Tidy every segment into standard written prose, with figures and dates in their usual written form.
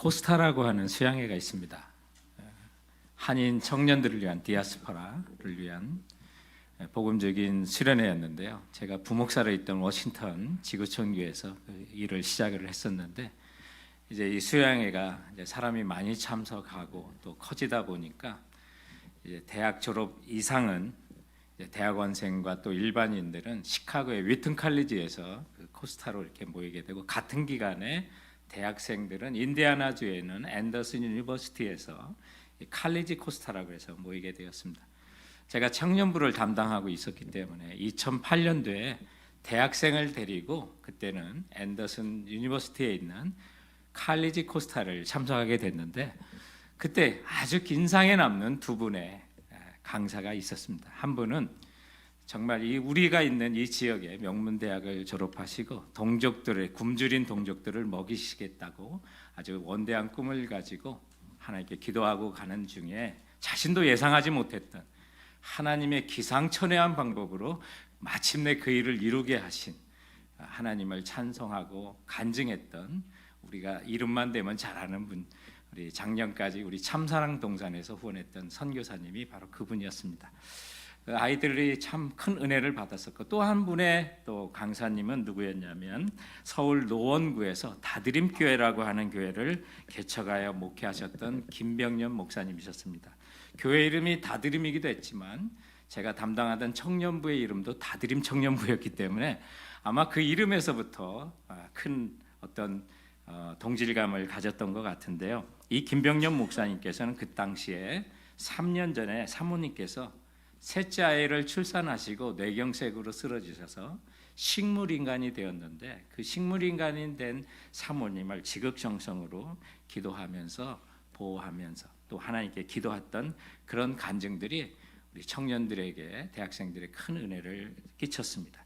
코스타라고 하는 수양회가 있습니다. 한인 청년들을 위한 디아스포라를 위한 복음적인 수련회였는데요. 제가 부목사로 있던 워싱턴 지구촌교회에서 그 일을 시작을 했었는데, 이제 이 수양회가 이제 사람이 많이 참석하고 또 커지다 보니까 이제 대학 졸업 이상은 이제 대학원생과 또 일반인들은 시카고의 위튼 칼리지에서 그 코스타로 이렇게 모이게 되고, 같은 기간에 대학생들은 인디애나주에 있는 앤더슨 유니버시티에서 칼리지 코스타라고 해서 모이게 되었습니다. 제가 청년부를 담당하고 있었기 때문에 2008년도에 대학생을 데리고 그때는 앤더슨 유니버시티에 있는 칼리지 코스타를 참석하게 됐는데, 그때 아주 인상에 남는 두 분의 강사가 있었습니다. 한 분은 정말 우리가 있는 이 지역의 명문대학을 졸업하시고 동족들의 굶주린 동족들을 먹이시겠다고 아주 원대한 꿈을 가지고 하나님께 기도하고 가는 중에 자신도 예상하지 못했던 하나님의 기상천외한 방법으로 마침내 그 일을 이루게 하신 하나님을 찬송하고 간증했던, 우리가 이름만 대면 잘 아는 분, 우리 작년까지 우리 참사랑 동산에서 후원했던 선교사님이 바로 그분이었습니다. 그 아이들이 참 큰 은혜를 받았었고, 또 한 분의 또 강사님은 누구였냐면 서울 노원구에서 다드림교회라고 하는 교회를 개척하여 목회하셨던 김병년 목사님이셨습니다. 교회 이름이 다드림이기도 했지만 제가 담당하던 청년부의 이름도 다드림 청년부였기 때문에 아마 그 이름에서부터 큰 어떤 동질감을 가졌던 것 같은데요. 이 김병년 목사님께서는 그 당시에 3년 전에 사모님께서 셋째 아이를 출산하시고 뇌경색으로 쓰러지셔서 식물인간이 되었는데, 그 식물인간이 된 사모님을 지극정성으로 기도하면서 보호하면서 또 하나님께 기도했던 그런 간증들이 우리 청년들에게, 대학생들의 큰 은혜를 끼쳤습니다.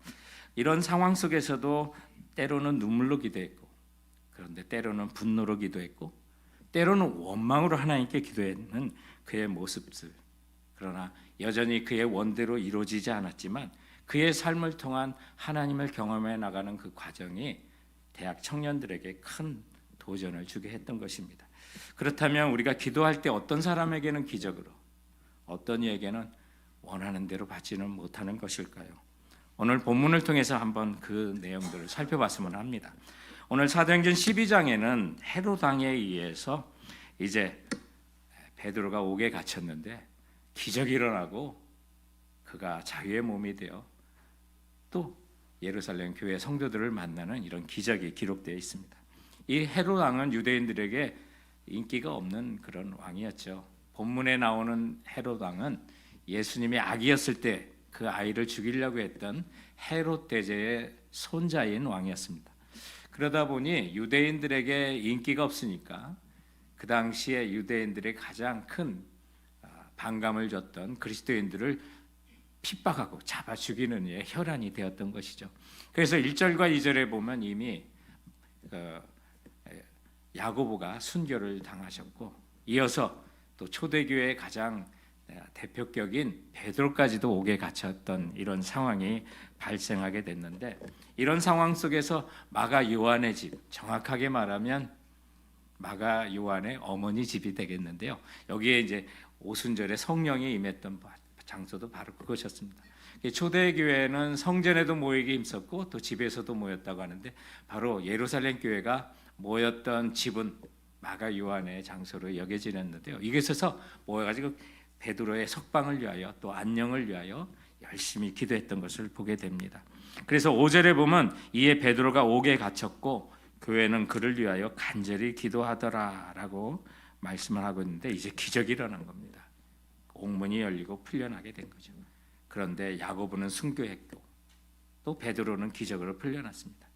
이런 상황 속에서도 때로는 눈물로 기도했고, 그런데 때로는 분노로 기도했고, 때로는 원망으로 하나님께 기도했는 그의 모습들, 그러나 여전히 그의 원대로 이루어지지 않았지만 그의 삶을 통한 하나님을 경험해 나가는 그 과정이 대학 청년들에게 큰 도전을 주게 했던 것입니다. 그렇다면 우리가 기도할 때 어떤 사람에게는 기적으로, 어떤 이에게는 원하는 대로 받지는 못하는 것일까요? 오늘 본문을 통해서 한번 그 내용들을 살펴봤으면 합니다. 오늘 사도행전 12장에는 헤롯 왕에 의해서 이제 베드로가 옥에 갇혔는데 기적이 일어나고 그가 자유의 몸이 되어 또 예루살렘 교회 성도들을 만나는 이런 기적이 기록되어 있습니다. 이 헤롯 왕은 유대인들에게 인기가 없는 그런 왕이었죠. 본문에 나오는 헤롯 왕은 예수님이 아기였을 때 그 아이를 죽이려고 했던 헤롯 대제의 손자인 왕이었습니다. 그러다 보니 유대인들에게 인기가 없으니까 그 당시에 유대인들의 가장 큰 반감을 줬던 그리스도인들을 핍박하고 잡아 죽이는 일에 혈안이 되었던 것이죠. 그래서 1절과 2절에 보면 이미 야고보가 순교를 당하셨고, 이어서 또 초대교회의 가장 대표격인 베드로까지도 옥에 갇혔던 이런 상황이 발생하게 됐는데, 이런 상황 속에서 마가 요한의 집, 정확하게 말하면 마가 요한의 어머니 집이 되겠는데요. 여기에 이제 오순절에 성령이 임했던 장소도 바로 그것이었습니다. 초대교회는 성전에도 모이기 힘썼고 또 집에서도 모였다고 하는데, 바로 예루살렘 교회가 모였던 집은 마가 요한의 장소로 여겨지는데요. 이곳에서 모여가지고 베드로의 석방을 위하여 또 안녕을 위하여 열심히 기도했던 것을 보게 됩니다. 그래서 5절에 보면 이에 베드로가 옥에 갇혔고 교회는 그를 위하여 간절히 기도하더라라고 말씀을 하고 있는데, 이제 기적이 일어난 겁니다. 옥문이 열리고 풀려나게 된 거죠. 그런데 야고보는 순교했고 또 베드로는 기적으로 풀려났습니다.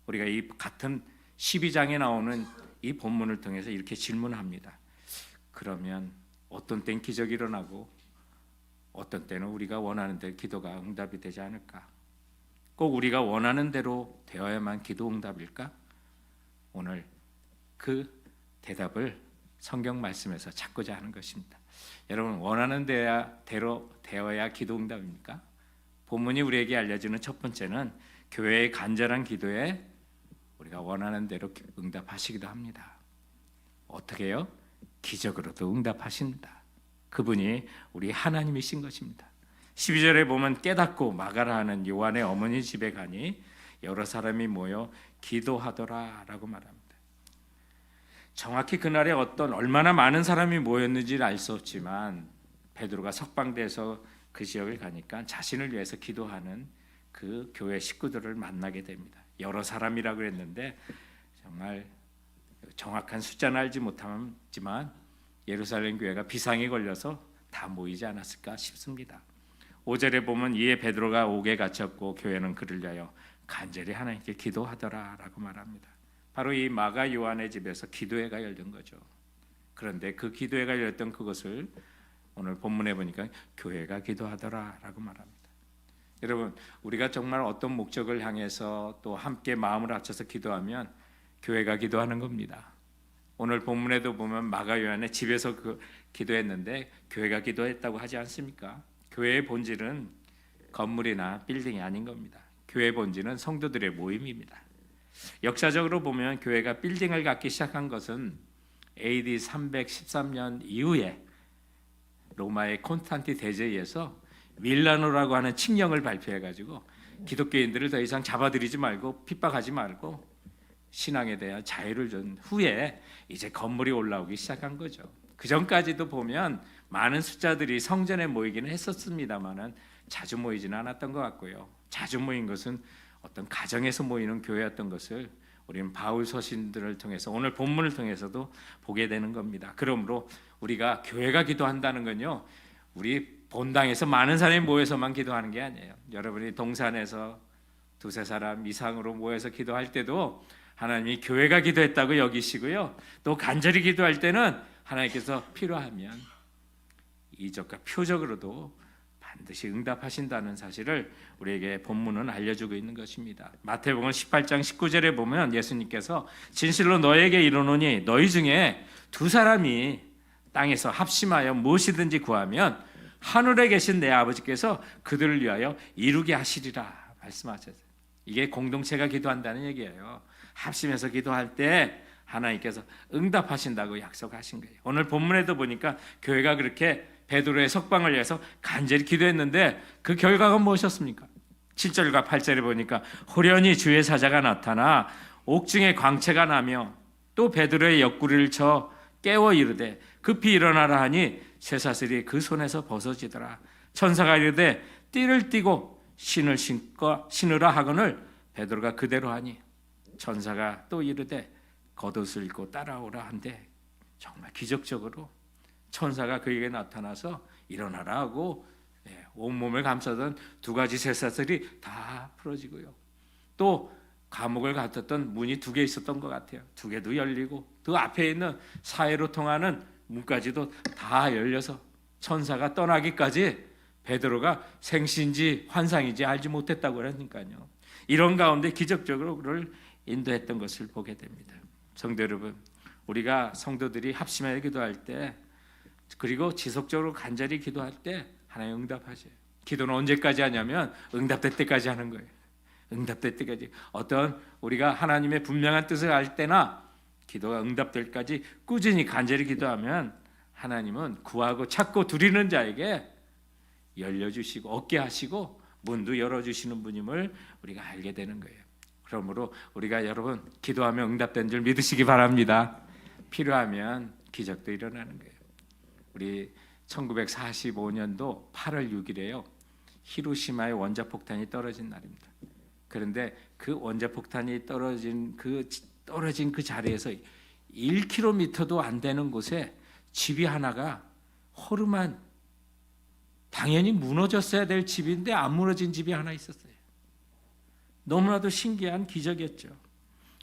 우리가 이 같은 12장에 나오는 이 본문을 통해서 이렇게 질문합니다. 그러면 어떤 때는 기적이 일어나고 어떤 때는 우리가 원하는 대로 기도가 응답이 되지 않을까? 꼭 우리가 원하는 대로 되어야만 기도 응답일까? 오늘 그 대답을 성경 말씀에서 찾고자 하는 것입니다. 여러분, 원하는 대로 되어야 기도 응답입니까? 본문이 우리에게 알려주는 첫 번째는 교회의 간절한 기도에 우리가 원하는 대로 응답하시기도 합니다. 어떻게 해요? 기적으로도 응답하신다. 그분이 우리 하나님이신 것입니다. 12절에 보면 깨닫고 마가라 하는 요한의 어머니 집에 가니 여러 사람이 모여 기도하더라라고 말합니다. 정확히 그날에 얼마나 많은 사람이 모였는지를 알 수 없지만 베드로가 석방돼서 그 지역을 가니까 자신을 위해서 기도하는 그 교회 식구들을 만나게 됩니다. 여러 사람이라고 했는데 정말 정확한 숫자는 알지 못하지만 예루살렘 교회가 비상이 걸려서 다 모이지 않았을까 싶습니다. 5절에 보면 이에 베드로가 옥에 갇혔고 교회는 그를 위하여 간절히 하나님께 기도하더라라고 말합니다. 바로 이 마가 요한의 집에서 기도회가 열린 거죠. 그런데 그 기도회가 열렸던 그것을 오늘 본문에 보니까 교회가 기도하더라라고 말합니다. 여러분, 우리가 정말 어떤 목적을 향해서 또 함께 마음을 합쳐서 기도하면 교회가 기도하는 겁니다. 오늘 본문에도 보면 마가 요한의 집에서 기도했는데 교회가 기도했다고 하지 않습니까? 교회의 본질은 건물이나 빌딩이 아닌 겁니다. 교회의 본질은 성도들의 모임입니다. 역사적으로 보면 교회가 빌딩을 갖기 시작한 것은 AD 313년 이후에 로마의 콘스탄티 대제에 의해서 밀라노라고 하는 칙령을 발표해가지고 기독교인들을 더 이상 잡아들이지 말고 핍박하지 말고 신앙에 대한 자유를 준 후에 이제 건물이 올라오기 시작한 거죠. 그 전까지도 보면 많은 숫자들이 성전에 모이기는 했었습니다만은 자주 모이지는 않았던 것 같고요. 자주 모인 것은 어떤 가정에서 모이는 교회였던 것을 우리는 바울 서신들을 통해서 오늘 본문을 통해서도 보게 되는 겁니다. 그러므로 우리가 교회가 기도한다는 건요, 우리 본당에서 많은 사람이 모여서만 기도하는 게 아니에요. 여러분이 동산에서 두세 사람 이상으로 모여서 기도할 때도 하나님이 교회가 기도했다고 여기시고요, 또 간절히 기도할 때는 하나님께서 필요하면 이적과 표적으로도 반드시 응답하신다는 사실을 우리에게 본문은 알려주고 있는 것입니다. 마태복음 18장 19절에 보면 예수님께서 진실로 너에게 이르노니 너희 중에 두 사람이 땅에서 합심하여 무엇이든지 구하면 하늘에 계신 내 아버지께서 그들을 위하여 이루게 하시리라 말씀하셨어요. 이게 공동체가 기도한다는 얘기예요. 합심해서 기도할 때 하나님께서 응답하신다고 약속하신 거예요. 오늘 본문에도 보니까 교회가 그렇게 베드로의 석방을 위해서 간절히 기도했는데 그 결과가 무엇이었습니까? 7절과 8절에 보니까 호련히 주의 사자가 나타나 옥중에 광채가 나며 또 베드로의 옆구리를 쳐 깨워 이르되 급히 일어나라 하니 쇠사슬이 그 손에서 벗어지더라. 천사가 이르되 띠를 띠고 신을 신으라 하거늘 베드로가 그대로 하니 천사가 또 이르되 겉옷을 입고 따라오라 한데 정말 기적적으로 천사가 그에게 나타나서 일어나라 하고 온몸을 감싸던 두 가지 쇠사슬이 다 풀어지고요. 또 감옥을 같았던 문이 두 개 있었던 것 같아요. 두 개도 열리고 그 앞에 있는 사해로 통하는 문까지도 다 열려서 천사가 떠나기까지 베드로가 생시인지 환상인지 알지 못했다고 그러니까요. 이런 가운데 기적적으로 그를 인도했던 것을 보게 됩니다. 성도 여러분, 우리가 성도들이 합심하여 기도할 때 그리고 지속적으로 간절히 기도할 때 하나님 응답하셔요. 기도는 언제까지 하냐면 응답될 때까지 하는 거예요. 응답될 때까지. 어떤 우리가 하나님의 분명한 뜻을 알 때나 기도가 응답될 때까지 꾸준히 간절히 기도하면 하나님은 구하고 찾고 두리는 자에게 열려주시고 얻게 하시고 문도 열어주시는 분임을 우리가 알게 되는 거예요. 그러므로 우리가 여러분 기도하면 응답된 줄 믿으시기 바랍니다. 필요하면 기적도 일어나는 거예요. 우리 1945년도 8월 6일에요. 히로시마의 원자폭탄이 떨어진 날입니다. 그런데 그 원자폭탄이 떨어진 그 자리에서 1km도 안 되는 곳에 집이 하나가 허름한 당연히 무너졌어야 될 집인데 안 무너진 집이 하나 있었어요. 너무나도 신기한 기적이었죠.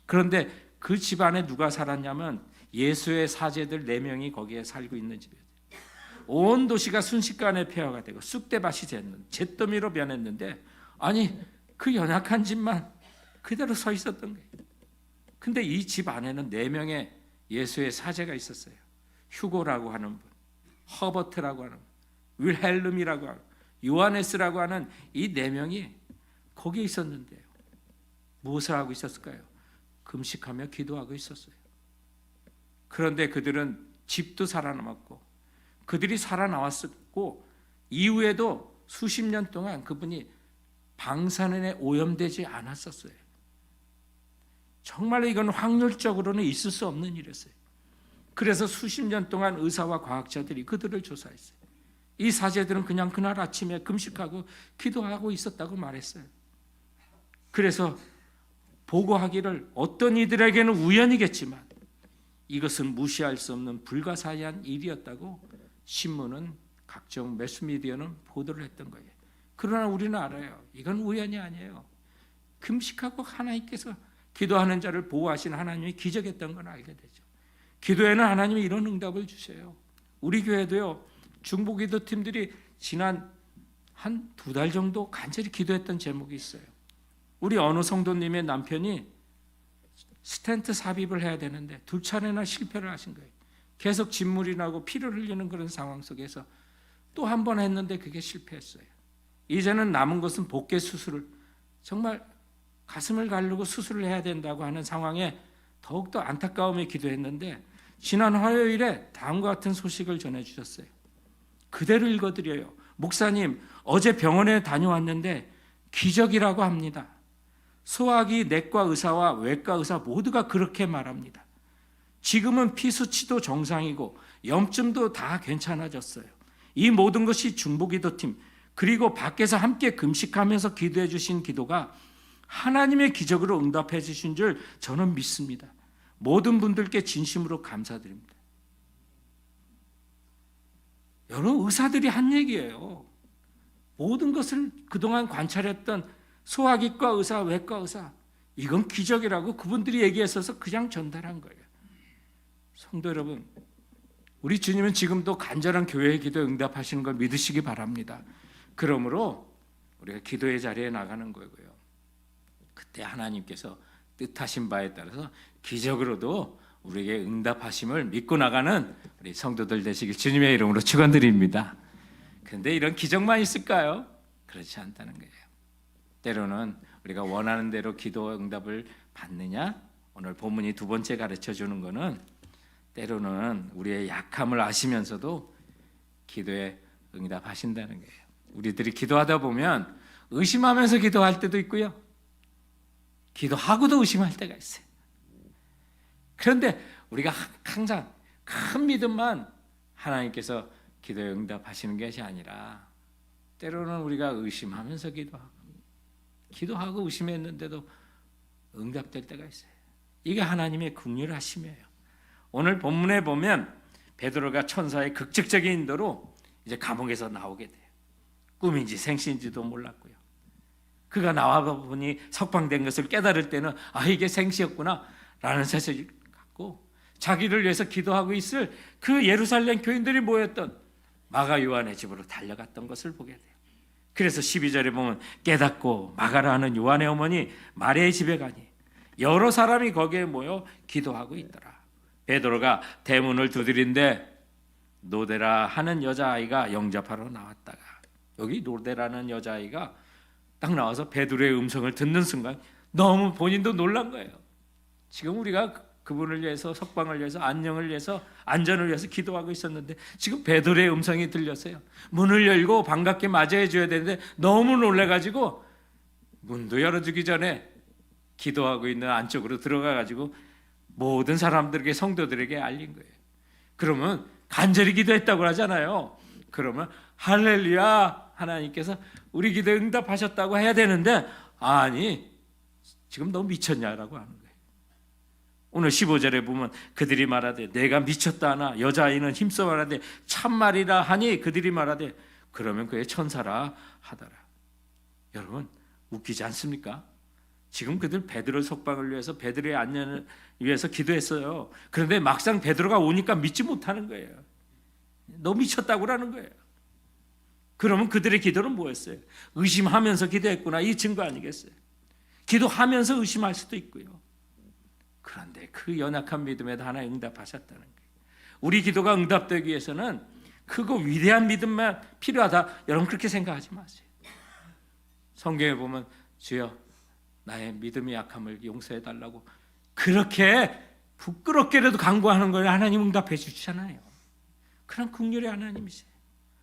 그런데 그 집 안에 누가 살았냐면 예수의 사제들 4명이 거기에 살고 있는 집이었어요. 온 도시가 순식간에 폐허가 되고 쑥대밭이 됐는 잿더미로 변했는데 아니 그 연약한 집만 그대로 서 있었던 거예요. 근데 이 집 안에는 4명의 예수의 사제가 있었어요. 휴고라고 하는 분, 허버트라고 하는 분, 윌헬름이라고 하는 요하네스라고 하는 이 4명이 거기에 있었는데요. 무엇을 하고 있었을까요? 금식하며 기도하고 있었어요. 그런데 그들은 집도 살아남았고 그들이 살아나왔었고 이후에도 수십 년 동안 그분이 방사능에 오염되지 않았었어요. 정말 이건 확률적으로는 있을 수 없는 일이었어요. 그래서 수십 년 동안 의사와 과학자들이 그들을 조사했어요. 이 사제들은 그냥 그날 아침에 금식하고 기도하고 있었다고 말했어요. 그래서 보고하기를 어떤 이들에게는 우연이겠지만 이것은 무시할 수 없는 불가사의한 일이었다고 신문은 각종 매스미디어는 보도를 했던 거예요. 그러나 우리는 알아요. 이건 우연이 아니에요. 금식하고 하나님께서 기도하는 자를 보호하신 하나님이 기적했던 건 알게 되죠. 기도에는 하나님이 이런 응답을 주세요. 우리 교회도요. 중보기도 팀들이 지난 한 2달 정도 간절히 기도했던 제목이 있어요. 우리 어느 성도님의 남편이 스텐트 삽입을 해야 되는데 2차례나 실패를 하신 거예요. 계속 진물이 나고 피를 흘리는 그런 상황 속에서 또 한 번 했는데 그게 실패했어요. 이제는 남은 것은 복개 수술을 정말 가슴을 가르고 수술을 해야 된다고 하는 상황에 더욱더 안타까움에 기도했는데 지난 화요일에 다음과 같은 소식을 전해주셨어요. 그대로 읽어드려요. 목사님, 어제 병원에 다녀왔는데 기적이라고 합니다. 소화기 내과 의사와 외과 의사 모두가 그렇게 말합니다. 지금은 피 수치도 정상이고 염증도 다 괜찮아졌어요. 이 모든 것이 중보기도팀 그리고 밖에서 함께 금식하면서 기도해 주신 기도가 하나님의 기적으로 응답해 주신 줄 저는 믿습니다. 모든 분들께 진심으로 감사드립니다. 여러분, 의사들이 한 얘기예요. 모든 것을 그동안 관찰했던 소화기과 의사, 외과 의사, 이건 기적이라고 그분들이 얘기했어서 그냥 전달한 거예요. 성도 여러분, 우리 주님은 지금도 간절한 교회의 기도에 응답하시는 걸 믿으시기 바랍니다. 그러므로 우리가 기도의 자리에 나가는 거고요. 그때 하나님께서 뜻하신 바에 따라서 기적으로도 우리에게 응답하심을 믿고 나가는 우리 성도들 되시길 주님의 이름으로 축원드립니다. 그런데 이런 기적만 있을까요? 그렇지 않다는 거예요. 때로는 우리가 원하는 대로 기도 응답을 받느냐? 오늘 본문이 2번째 가르쳐 주는 거는 때로는 우리의 약함을 아시면서도 기도에 응답하신다는 거예요. 우리들이 기도하다 보면 의심하면서 기도할 때도 있고요. 기도하고도 의심할 때가 있어요. 그런데 우리가 항상 큰 믿음만 하나님께서 기도에 응답하시는 것이 아니라 때로는 우리가 의심하면서 기도하고 의심했는데도 응답될 때가 있어요. 이게 하나님의 긍휼하심이에요. 오늘 본문에 보면 베드로가 천사의 극적적인 인도로 이제 감옥에서 나오게 돼요. 꿈인지 생시인지도 몰랐고요. 그가 나와 보니 석방된 것을 깨달을 때는 이게 생시였구나 라는 사실을 갖고 자기를 위해서 기도하고 있을 그 예루살렘 교인들이 모였던 마가 요한의 집으로 달려갔던 것을 보게 돼요. 그래서 12절에 보면 깨닫고 마가라 하는 요한의 어머니 마리아의 집에 가니 여러 사람이 거기에 모여 기도하고 있더라. 베드로가 대문을 두드린데 노데라 하는 여자아이가 영접하러 나왔다가 여기 노데라는 여자아이가 딱 나와서 베드로의 음성을 듣는 순간 너무 본인도 놀란 거예요. 지금 우리가 그분을 위해서 석방을 위해서 안녕을 위해서 안전을 위해서 기도하고 있었는데 지금 베드로의 음성이 들렸어요. 문을 열고 반갑게 맞이해 줘야 되는데 너무 놀래가지고 문도 열어주기 전에 기도하고 있는 안쪽으로 들어가가지고 모든 사람들에게 성도들에게 알린 거예요. 그러면 간절히 기도했다고 하잖아요. 그러면 할렐루야 하나님께서 우리 기도에 응답하셨다고 해야 되는데 아니 지금 너 미쳤냐라고 하는 거예요. 오늘 15절에 보면 그들이 말하되 내가 미쳤다 하나 여자아이는 힘써 말하되 참말이라 하니 그들이 말하되 그러면 그의 천사라 하더라. 여러분 웃기지 않습니까? 지금 그들 베드로 석방을 위해서 베드로의 안전을 위해서 기도했어요. 그런데 막상 베드로가 오니까 믿지 못하는 거예요. 너 미쳤다고 하는 거예요. 그러면 그들의 기도는 뭐였어요? 의심하면서 기도했구나 이 증거 아니겠어요? 기도하면서 의심할 수도 있고요. 그런데 그 연약한 믿음에도 하나 응답하셨다는 거예요. 우리 기도가 응답되기 위해서는 크고 위대한 믿음만 필요하다. 여러분 그렇게 생각하지 마세요. 성경에 보면 주여 나의 믿음의 약함을 용서해 달라고 그렇게 부끄럽게라도 간구하는 걸 하나님 응답해 주시잖아요. 그런 긍휼의 하나님이세요.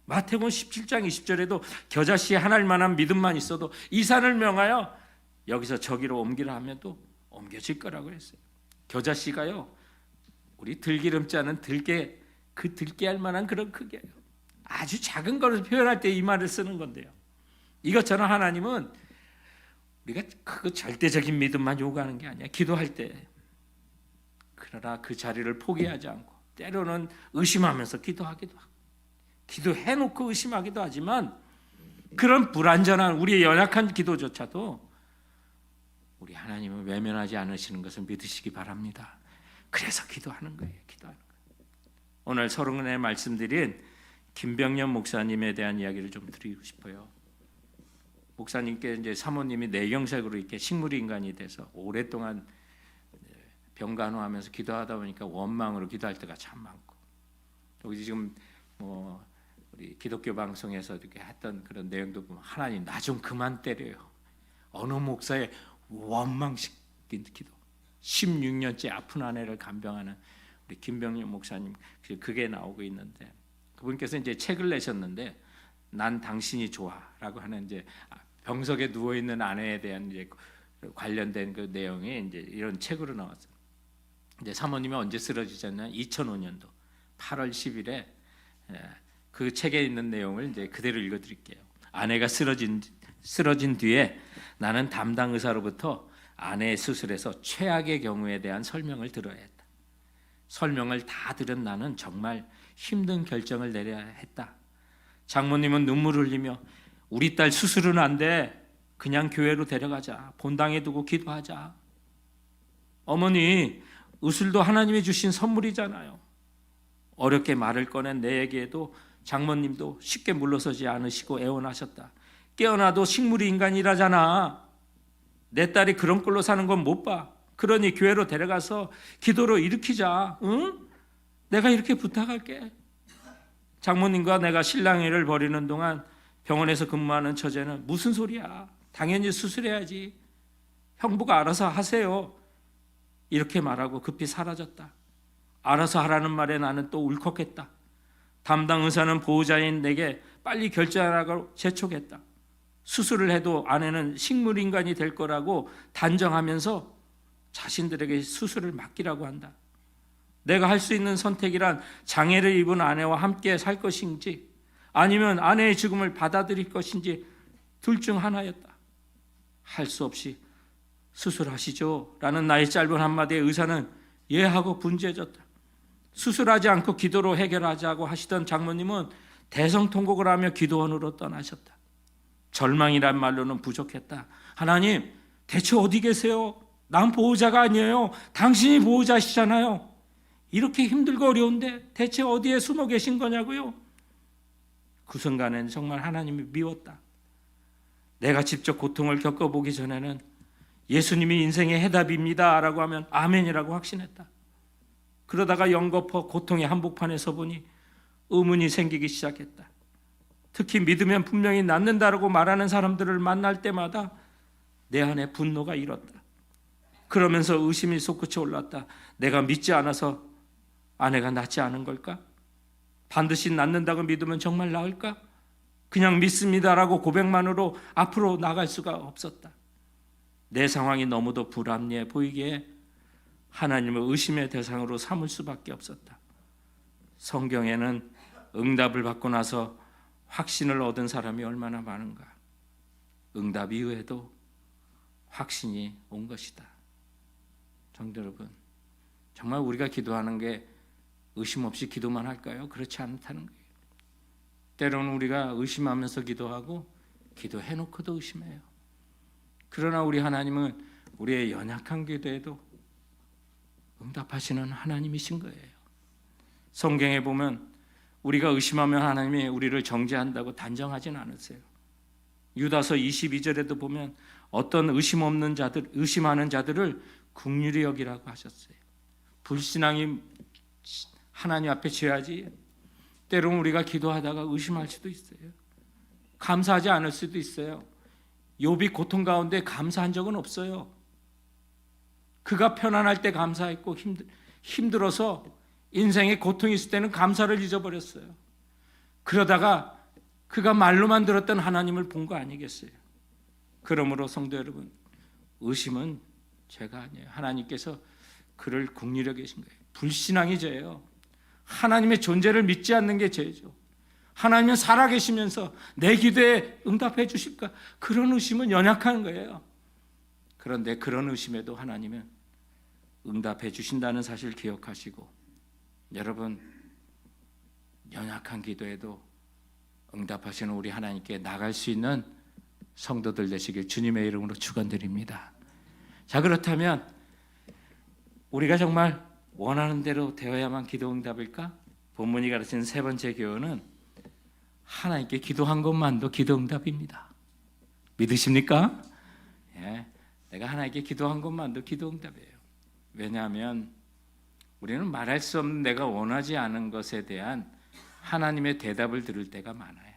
마태복음 17장 20절에도 겨자씨에 하나일 만한 믿음만 있어도 이 산을 명하여 여기서 저기로 옮기라 하면도 옮겨질 거라고 했어요. 겨자씨가요, 우리 들기름 짜는 들깨, 그 들깨 할 만한 그런 크기예요. 아주 작은 것을 표현할 때 이 말을 쓰는 건데요. 이것처럼 하나님은 우리가 그 절대적인 믿음만 요구하는 게 아니야. 기도할 때, 그러나 그 자리를 포기하지 않고 때로는 의심하면서 기도하기도 하고, 기도해놓고 의심하기도 하지만, 그런 불완전한 우리의 연약한 기도조차도 우리 하나님은 외면하지 않으시는 것을 믿으시기 바랍니다. 그래서 기도하는 거예요. 기도하는 거예요. 오늘 서론에 말씀드린 김병년 목사님에 대한 이야기를 좀 드리고 싶어요. 목사님께 이제 사모님이 뇌경색으로 이렇게 식물 인간이 돼서 오랫동안 병간호하면서 기도하다 보니까 원망으로 기도할 때가 참 많고, 여기 지금 우리 기독교 방송에서 이렇게 했던 그런 내용도 보면 하나님 나 좀 그만 때려요. 어느 목사의 원망시킨 기도. 16년째 아픈 아내를 간병하는 우리 김병년 목사님, 그게 나오고 있는데, 그분께서 이제 책을 내셨는데 난 당신이 좋아라고 하는 이제 병석에 누워 있는 아내에 대한 이제 관련된 그 내용이 이제 이런 책으로 나왔어요. 이제 사모님이 언제 쓰러지셨냐? 2005년도 8월 10일에 그 책에 있는 내용을 이제 그대로 읽어드릴게요. 아내가 쓰러진 뒤에 나는 담당 의사로부터 아내의 수술에서 최악의 경우에 대한 설명을 들어야 했다. 설명을 다 들은 나는 정말 힘든 결정을 내려야 했다. 장모님은 눈물을 흘리며 우리 딸 수술은 안 돼. 그냥 교회로 데려가자. 본당에 두고 기도하자. 어머니, 의술도 하나님이 주신 선물이잖아요. 어렵게 말을 꺼낸 내 얘기에도 장모님도 쉽게 물러서지 않으시고 애원하셨다. 깨어나도 식물이 인간이라잖아. 내 딸이 그런 꼴로 사는 건 못 봐. 그러니 교회로 데려가서 기도로 일으키자. 응? 내가 이렇게 부탁할게. 장모님과 내가 실랑이를 벌이는 동안 병원에서 근무하는 처제는 무슨 소리야. 당연히 수술해야지. 형부가 알아서 하세요. 이렇게 말하고 급히 사라졌다. 알아서 하라는 말에 나는 또 울컥했다. 담당 의사는 보호자인 내게 빨리 결정하라고 재촉했다. 수술을 해도 아내는 식물인간이 될 거라고 단정하면서 자신들에게 수술을 맡기라고 한다. 내가 할 수 있는 선택이란 장애를 입은 아내와 함께 살 것인지 아니면 아내의 죽음을 받아들일 것인지 둘 중 하나였다. 할 수 없이 수술하시죠 라는 나의 짧은 한마디에 의사는 예 하고 분주해졌다. 수술하지 않고 기도로 해결하자고 하시던 장모님은 대성통곡을 하며 기도원으로 떠나셨다. 절망이란 말로는 부족했다. 하나님, 대체 어디 계세요? 난 보호자가 아니에요. 당신이 보호자시잖아요. 이렇게 힘들고 어려운데 대체 어디에 숨어 계신 거냐고요? 그 순간에는 정말 하나님이 미웠다. 내가 직접 고통을 겪어보기 전에는 예수님이 인생의 해답입니다 라고 하면 아멘이라고 확신했다. 그러다가 연거푸 고통의 한복판에 서보니 의문이 생기기 시작했다. 특히 믿으면 분명히 낫는다라고 말하는 사람들을 만날 때마다 내 안에 분노가 일었다. 그러면서 의심이 솟구쳐 올랐다. 내가 믿지 않아서 아내가 낫지 않은 걸까? 반드시 낫는다고 믿으면 정말 나을까? 그냥 믿습니다라고 고백만으로 앞으로 나갈 수가 없었다. 내 상황이 너무도 불합리해 보이기에 하나님을 의심의 대상으로 삼을 수밖에 없었다. 성경에는 응답을 받고 나서 확신을 얻은 사람이 얼마나 많은가. 응답 이후에도 확신이 온 것이다. 성도 여러분, 정말 우리가 기도하는 게 의심 없이 기도만 할까요? 그렇지 않다는 거예요. 때로는 우리가 의심하면서 기도하고 기도해놓고도 의심해요. 그러나 우리 하나님은 우리의 연약한 기도에도 응답하시는 하나님이신 거예요. 성경에 보면 우리가 의심하면 하나님이 우리를 정죄한다고 단정하진 않으세요. 유다서 22절에도 보면 어떤 의심하는 자들을 긍휼히 여기라고 하셨어요. 불신앙이 하나님 앞에 죄하지. 때로는 우리가 기도하다가 의심할 수도 있어요. 감사하지 않을 수도 있어요. 욥이 고통 가운데 감사한 적은 없어요. 그가 편안할 때 감사했고 힘들어서 인생에 고통이 있을 때는 감사를 잊어버렸어요. 그러다가 그가 말로만 들었던 하나님을 본 거 아니겠어요? 그러므로 성도 여러분, 의심은 죄가 아니에요. 하나님께서 그를 긍휼히 계신 거예요. 불신앙이 죄예요. 하나님의 존재를 믿지 않는 게 죄죠. 하나님은 살아계시면서 내 기도에 응답해 주실까? 그런 의심은 연약한 거예요. 그런데 그런 의심에도 하나님은 응답해 주신다는 사실을 기억하시고, 여러분, 연약한 기도에도 응답하시는 우리 하나님께 나갈 수 있는 성도들 되시길 주님의 이름으로 축원드립니다. 자, 그렇다면 우리가 정말 원하는 대로 되어야만 기도 응답일까? 본문이 가르치는 세 번째 교훈은 하나님께 기도한 것만도 기도 응답입니다. 믿으십니까? 예, 내가 하나님께 기도한 것만도 기도 응답이에요. 왜냐하면 우리는 말할 수 없는 내가 원하지 않은 것에 대한 하나님의 대답을 들을 때가 많아요.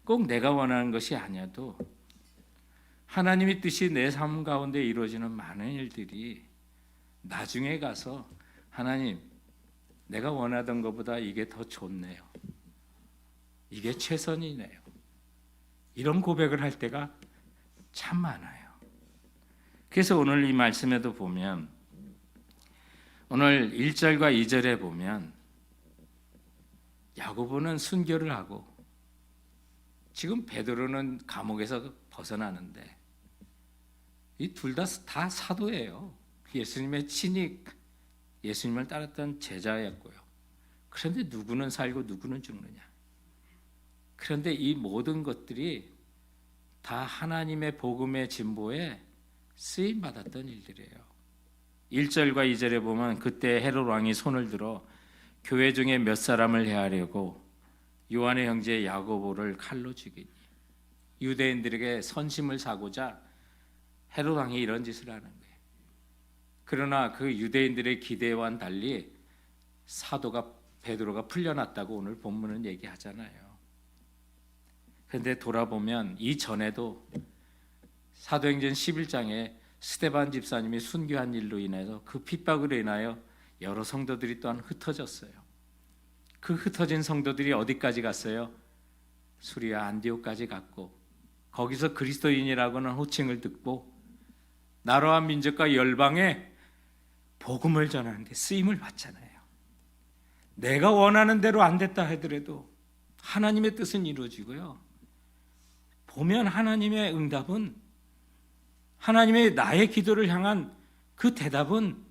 꼭 내가 원하는 것이 아니어도 하나님의 뜻이 내 삶 가운데 이루어지는 많은 일들이 나중에 가서 하나님, 내가 원하던 것보다 이게 더 좋네요. 이게 최선이네요. 이런 고백을 할 때가 참 많아요. 그래서 오늘 이 말씀에도 보면, 오늘 1절과 2절에 보면 야고보는 순교를 하고 지금 베드로는 감옥에서 벗어나는데 이 둘 다 사도예요. 예수님의 친히 예수님을 따랐던 제자였고요. 그런데 누구는 살고 누구는 죽느냐. 그런데 이 모든 것들이 다 하나님의 복음의 진보에 쓰임 받았던 일들이에요. 1절과 2절에 보면 그때 헤롯 왕이 손을 들어 교회 중에 몇 사람을 해하려고 요한의 형제 야고보를 칼로 죽이니, 유대인들에게 선심을 사고자 헤롯 왕이 이런 짓을 하는 거예요. 그러나 그 유대인들의 기대와는 달리 사도가 베드로가 풀려났다고 오늘 본문은 얘기하잖아요. 그런데 돌아보면 이전에도 사도행전 11장에 스데반 집사님이 순교한 일로 인해서 그 핍박으로 인하여 여러 성도들이 또한 흩어졌어요. 그 흩어진 성도들이 어디까지 갔어요? 수리아 안디옥까지 갔고, 거기서 그리스도인이라고는 호칭을 듣고 나라와 민족과 열방에 복음을 전하는데 쓰임을 받잖아요. 내가 원하는 대로 안 됐다 하더라도 하나님의 뜻은 이루어지고요. 보면 하나님의 응답은, 하나님의 나의 기도를 향한 그 대답은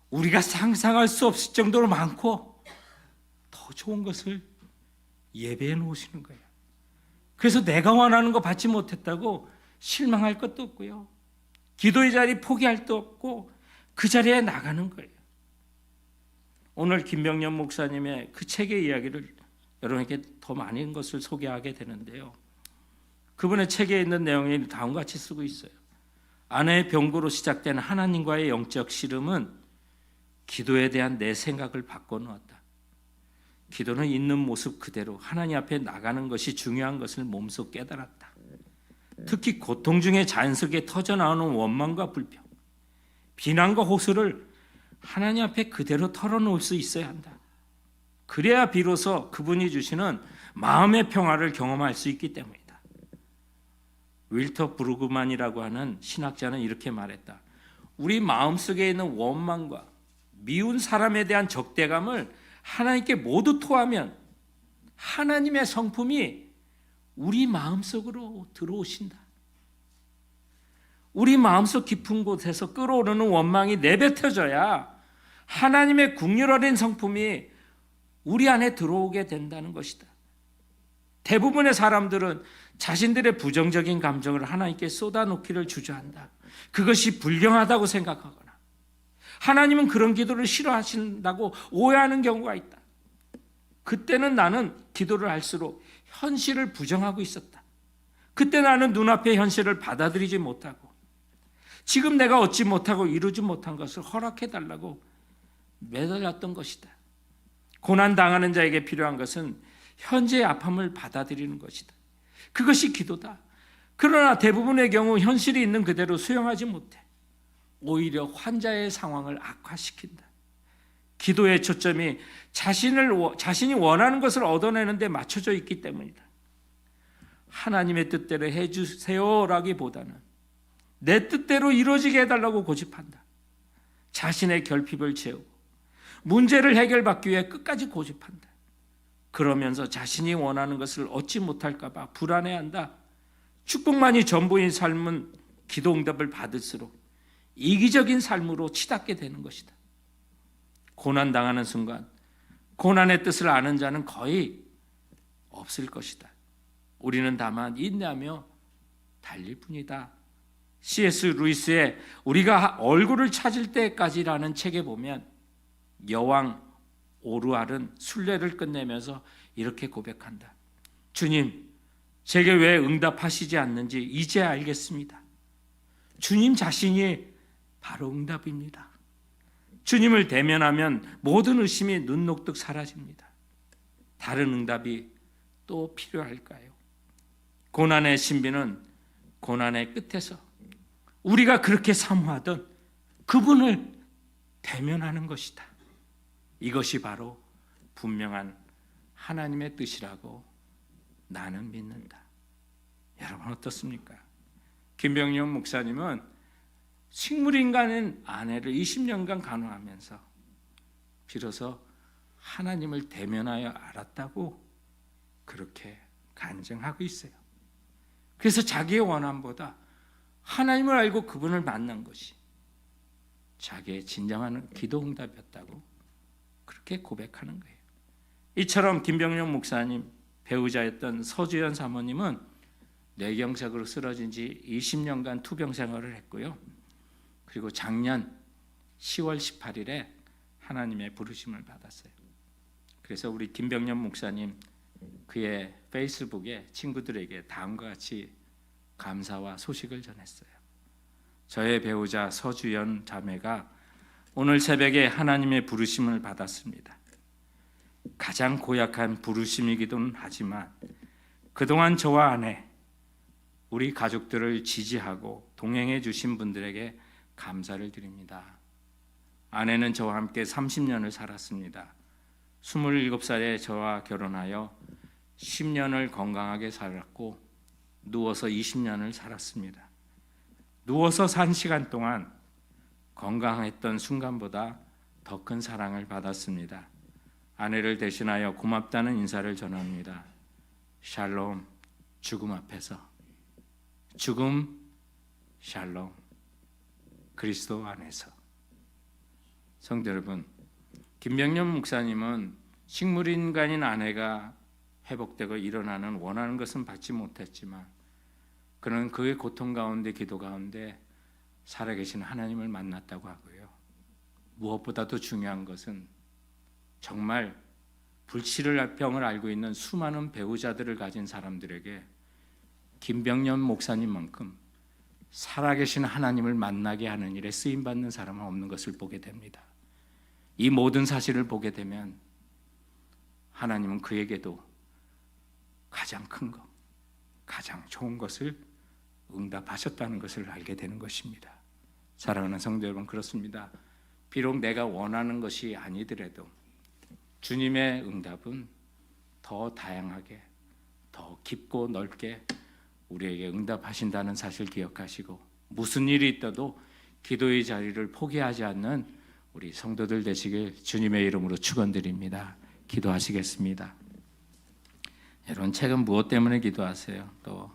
우리가 상상할 수 없을 정도로 많고 더 좋은 것을 예배해 놓으시는 거예요. 그래서 내가 원하는 거 받지 못했다고 실망할 것도 없고요. 기도의 자리 포기할 것도 없고 그 자리에 나가는 거예요. 오늘 김병년 목사님의 그 책의 이야기를 여러분에게 더 많은 것을 소개하게 되는데요. 그분의 책에 있는 내용이 다음과 같이 쓰고 있어요. 아내의 병고로 시작된 하나님과의 영적 씨름은 기도에 대한 내 생각을 바꿔놓았다. 기도는 있는 모습 그대로 하나님 앞에 나가는 것이 중요한 것을 몸소 깨달았다. 특히 고통 중에 자연스럽게 터져나오는 원망과 불평, 비난과 호소를 하나님 앞에 그대로 털어놓을 수 있어야 한다. 그래야 비로소 그분이 주시는 마음의 평화를 경험할 수 있기 때문이다. 윌터 브루그만이라고 하는 신학자는 이렇게 말했다. 우리 마음속에 있는 원망과 미운 사람에 대한 적대감을 하나님께 모두 토하면 하나님의 성품이 우리 마음속으로 들어오신다. 우리 마음속 깊은 곳에서 끓어오르는 원망이 내뱉어져야 하나님의 긍휼 어린 성품이 우리 안에 들어오게 된다는 것이다. 대부분의 사람들은 자신들의 부정적인 감정을 하나님께 쏟아놓기를 주저한다. 그것이 불경하다고 생각하거나 하나님은 그런 기도를 싫어하신다고 오해하는 경우가 있다. 그때는 나는 기도를 할수록 현실을 부정하고 있었다. 그때 나는 눈앞의 현실을 받아들이지 못하고 지금 내가 얻지 못하고 이루지 못한 것을 허락해달라고 매달렸던 것이다. 고난당하는 자에게 필요한 것은 현재의 아픔을 받아들이는 것이다. 그것이 기도다. 그러나 대부분의 경우 현실이 있는 그대로 수용하지 못해 오히려 환자의 상황을 악화시킨다. 기도의 초점이 자신이 원하는 것을 얻어내는 데 맞춰져 있기 때문이다. 하나님의 뜻대로 해주세요라기보다는 내 뜻대로 이루어지게 해달라고 고집한다. 자신의 결핍을 채우고 문제를 해결받기 위해 끝까지 고집한다. 그러면서 자신이 원하는 것을 얻지 못할까 봐 불안해한다. 축복만이 전부인 삶은 기도 응답을 받을수록 이기적인 삶으로 치닫게 되는 것이다. 고난당하는 순간 고난의 뜻을 아는 자는 거의 없을 것이다. 우리는 다만 인내하며 달릴 뿐이다. C.S. 루이스의 우리가 얼굴을 찾을 때까지라는 책에 보면 여왕 오르알은 순례를 끝내면서 이렇게 고백한다. 주님, 제게 왜 응답하시지 않는지 이제 알겠습니다. 주님 자신이 바로 응답입니다. 주님을 대면하면 모든 의심이 눈녹듯 사라집니다. 다른 응답이 또 필요할까요? 고난의 신비는 고난의 끝에서 우리가 그렇게 사모하던 그분을 대면하는 것이다. 이것이 바로 분명한 하나님의 뜻이라고 나는 믿는다. 여러분 어떻습니까? 김병영 목사님은 식물인간인 아내를 20년간 간호하면서 비로소 하나님을 대면하여 알았다고 그렇게 간증하고 있어요. 그래서 자기의 원함보다 하나님을 알고 그분을 만난 것이 자기의 진정한 기도 응답이었다고 그렇게 고백하는 거예요. 이처럼 김병영 목사님 배우자였던 서주연 사모님은 뇌경색으로 쓰러진 지 20년간 투병 생활을 했고요. 그리고 작년 10월 18일에 하나님의 부르심을 받았어요. 그래서 우리 김병년 목사님 그의 페이스북에 친구들에게 다음과 같이 감사와 소식을 전했어요. 저의 배우자 서주연 자매가 오늘 새벽에 하나님의 부르심을 받았습니다. 가장 고약한 부르심이기도 하지만 그동안 저와 아내, 우리 가족들을 지지하고 동행해 주신 분들에게 감사를 드립니다. 아내는 저와 함께 30년을 살았습니다. 27살에 저와 결혼하여 10년을 건강하게 살았고 누워서 20년을 살았습니다. 누워서 산 시간 동안 건강했던 순간보다 더 큰 사랑을 받았습니다. 아내를 대신하여 고맙다는 인사를 전합니다. 샬롬, 죽음 앞에서. 죽음, 샬롬, 그리스도 안에서. 성도 여러분, 김병년 목사님은 식물인간인 아내가 회복되고 일어나는 원하는 것은 받지 못했지만 그는 그의 고통 가운데 기도 가운데 살아계신 하나님을 만났다고 하고요. 무엇보다도 중요한 것은 정말 불치를 병을 알고 있는 수많은 배우자들을 가진 사람들에게 김병년 목사님만큼 살아계신 하나님을 만나게 하는 일에 쓰임받는 사람은 없는 것을 보게 됩니다. 이 모든 사실을 보게 되면 하나님은 그에게도 가장 큰 것, 가장 좋은 것을 응답하셨다는 것을 알게 되는 것입니다. 사랑하는 성도 여러분, 그렇습니다. 비록 내가 원하는 것이 아니더라도 주님의 응답은 더 다양하게, 더 깊고 넓게 우리에게 응답하신다는 사실 기억하시고 무슨 일이 있어도 기도의 자리를 포기하지 않는 우리 성도들 되시길 주님의 이름으로 축원드립니다. 기도하시겠습니다. 여러분, 최근 무엇 때문에 기도하세요? 또